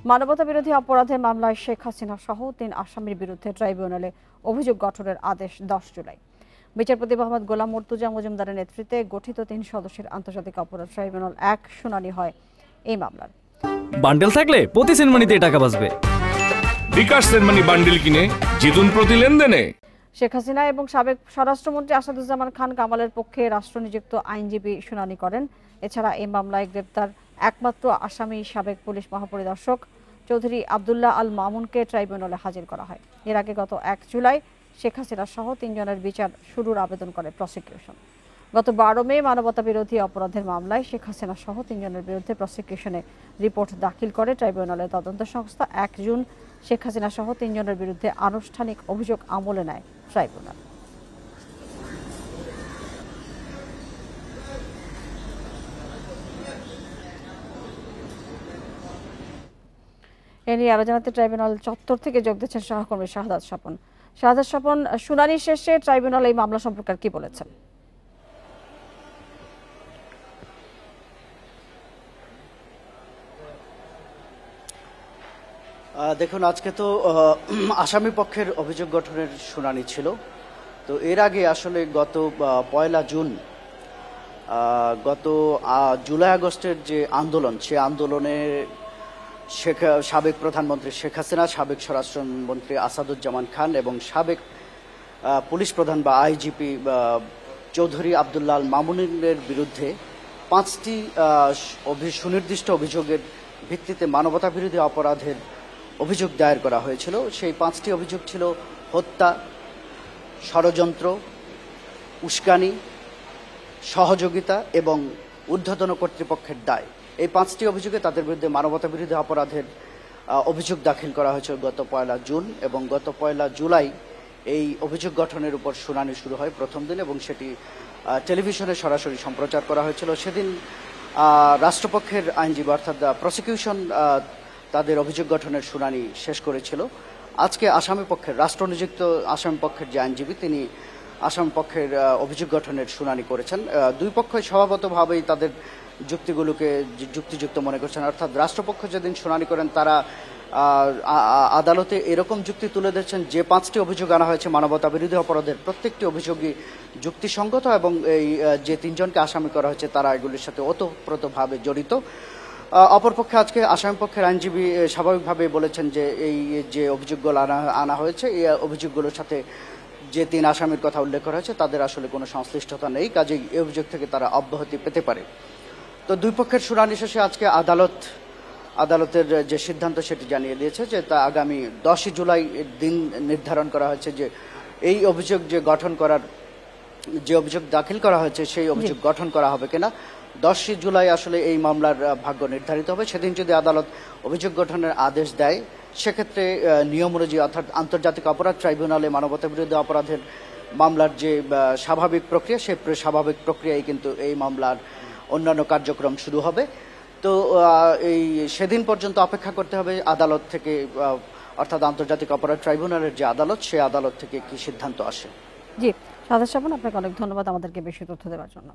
মানবতাবিরোধী অপরাধের মামলায় শেখ হাসিনা সহ ৩ আসামির বিরুদ্ধে ট্রাইব্যুনালে অভিযোগ গঠনের আদেশ 10 জুলাই। বিচারপতি মোহাম্মদ গোলাম মর্তুজা মজুমদারের নেতৃত্বে গঠিত ৩ সদস্যের আন্তর্জাতিক অপরাধ ট্রাইব্যুনাল ১ শুনানি হয় এই মামলার। বান্ডেল থাকলে প্রতি সেনমানিতে টাকা বাঁচবে। বিকাশ সেনমানি বান্ডেল কিনে জিতুন প্রতি লেনদেনে। শেখ হাসিনা এবং সাবেক স্বরাষ্ট্রমন্ত্রী আসাদুজ্জামান খান কামালের পক্ষে রাষ্ট্রনিযুক্ত আইনজীবী শুনানি করেন। এছাড়া এই মামলায় গ্রেপ্তার একমাত্র আসামি সাবেক পুলিশ মহাপরিদর্শক চৌধুরী আবদুল্লাহ আল মামুনকে ট্রাইব্যুনালে হাজির করা হয়। এর আগে গত ১ জুলাই শেখ হাসিনা সহ ৩ জনের বিচার শুরুর আবেদন করে প্রসিকিউশন। গত ১২ মে মানবতাবিরোধী অপরাধের মামলায় শেখ হাসিনা সহ ৩ জনের বিরুদ্ধে প্রসিকিউশনে রিপোর্ট দাখিল করে ট্রাইব্যুনালের তদন্ত সংস্থা। ১ জুন শেখ হাসিনা সহ ৩ জনের বিরুদ্ধে আনুষ্ঠানিক অভিযোগ আমলে নেয় ট্রাইব্যুনাল। এ নিয়ে আরো জানাতে ট্রাইব্যুনাল চত্বর থেকে যোগ দিচ্ছেন সহকর্মী শাহাদাত স্বপন। শাহাদাত স্বপন, শুনানি শেষে ট্রাইব্যুনাল এই মামলা সম্পর্কে কি বলেছেন? দেখুন, আজকে তো আসামি পক্ষের অভিযোগ গঠনের শুনানি ছিল। তো এর আগে আসলে গত ১ জুন গত জুলাই আগস্টের যে আন্দোলন, সে আন্দোলনে সাবেক প্রধানমন্ত্রী শেখ হাসিনা, সাবেক স্বরাষ্ট্রমন্ত্রী আসাদুজ্জামান খান এবং সাবেক পুলিশ প্রধান বা আইজিপি চৌধুরী আবদুল্লাহ আল মামুনের বিরুদ্ধে ৫টি সুনির্দিষ্ট অভিযোগের ভিত্তিতে মানবতাবিরোধী অপরাধের অভিযোগ দায়ের করা হয়েছিল। সেই 5টি অভিযোগ ছিল হত্যা, ষড়যন্ত্র, উস্কানি, সহযোগিতা এবং ঊর্ধ্বতন কর্তৃপক্ষের দায়। এই 5টি অভিযোগে তাদের বিরুদ্ধে মানবতাবিরোধী অপরাধের অভিযোগ দাখিল করা হয়েছে গত ১ জুন এবং গত ১ জুলাই এই অভিযোগ গঠনের উপর শুনানি শুরু হয় প্রথম দিন এবং সেটি টেলিভিশনে সরাসরি সম্প্রচার করা হয়েছিল। সেদিন রাষ্ট্রপক্ষের আইনজীবী অর্থাৎ প্রসিকিউশন তাদের অভিযোগ গঠনের শুনানি শেষ করেছিল। আজকে আসামি পক্ষের রাষ্ট্রনিযুক্ত আসামি পক্ষের যে আইনজীবী, তিনি আসামি পক্ষের অভিযোগ গঠনের শুনানি করেছেন। দুই পক্ষই স্বভাবতভাবেই তাদের যুক্তিগুলোকে যুক্তিযুক্ত মনে করছেন। অর্থাৎ রাষ্ট্রপক্ষ যেদিন শুনানি করেন, তারা আদালতে এরকম যুক্তি তুলে দিচ্ছেন যে 5টি অভিযোগ আনা হয়েছে মানবতা বিরোধী অপরাধের, প্রত্যেকটি অভিযোগই যুক্তিসঙ্গত এবং এই যে 3 জনকে আসামি করা হয়েছে তারা এগুলির সাথে ওতপ্রোতভাবে জড়িত। অপরপক্ষে আজকে আসামি পক্ষের আইনজীবী স্বাভাবিকভাবে বলেছেন যে এই যে অভিযোগগুলো আনা হয়েছে, এই অভিযোগগুলোর সাথে যে 3 আসামির কথা উল্লেখ করা হয়েছে তাদের আসলে কোনো সংশ্লিষ্টতা নেই, কাজেই এই অভিযোগ থেকে তারা অব্যাহতি পেতে পারে। তো দুই পক্ষের শুনানি শেষে আজকে আদালতের যে সিদ্ধান্ত সেটি জানিয়ে দিয়েছে যে তা আগামী 10 জুলাই দিন নির্ধারণ করা হয়েছে যে এই অভিযোগ যে অভিযোগ দাখিল করা হয়েছে সেই অভিযোগ গঠন করা হবে কিনা। 10 জুলাই আসলে এই মামলার ভাগ্য নির্ধারিত হবে। সেদিন যদি আদালত অভিযোগ গঠনের আদেশ দেয়, সেক্ষেত্রে নিয়ম অনুযায়ী অর্থাৎ আন্তর্জাতিক অপরাধ ট্রাইব্যুনালে মানবতা বিরোধী অপরাধের মামলার যে স্বাভাবিক প্রক্রিয়া, সেই স্বাভাবিক প্রক্রিয়ায় কিন্তু এই মামলার অন্যান্য কার্যক্রম শুরু হবে। তো এই সেদিন পর্যন্ত অপেক্ষা করতে হবে আদালত থেকে, অর্থাৎ আন্তর্জাতিক অপরাধ ট্রাইব্যুনালের যে আদালত, সেই আদালত থেকে কি সিদ্ধান্ত আসে। জি, শাহাদাত স্বপন, আপনাকে অনেক ধন্যবাদ আমাদেরকে বেশি তথ্য দেওয়ার জন্য।